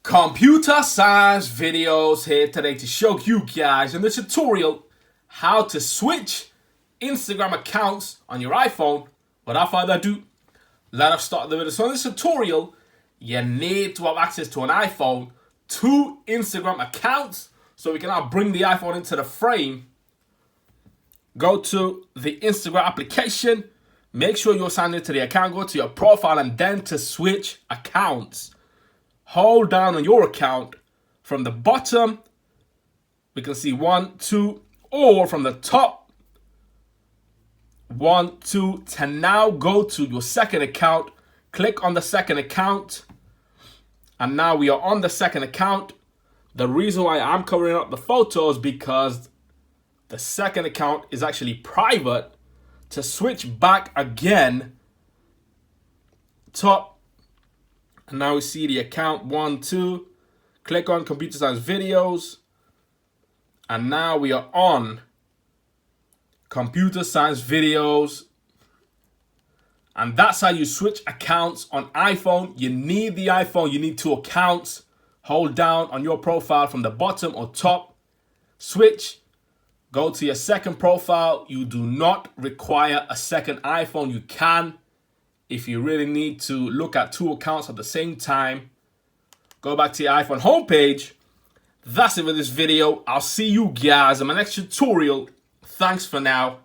Computer science videos here today to show you guys in the tutorial how to switch Instagram accounts on your iPhone. Without further ado, let us start the video. So in this tutorial, you need to have access to an iPhone, 2 Instagram accounts, so we can now bring the iPhone into the frame. Go to the Instagram application, make sure you're signed into the account, go to your profile, and then to switch accounts. Hold down on your account from the bottom. We can see 1, 2, or from the top 1, 2, to now go to your second account. Click on the second account, and now we are on the second account. The reason why I'm covering up the photos because the second account is actually private. To switch back again, top, and now we see the account 1, 2. Click on computer science videos, and now we are on computer science videos. And that's how you switch accounts on iPhone. You need the iPhone, you need 2 accounts. Hold down on your profile from the bottom or top. Switch. Go to your second profile. You do not require a second iPhone. You can, if you really need to look at 2 accounts at the same time. Go back to your iPhone homepage. That's it for this video. I'll see you guys in my next tutorial. Thanks for now.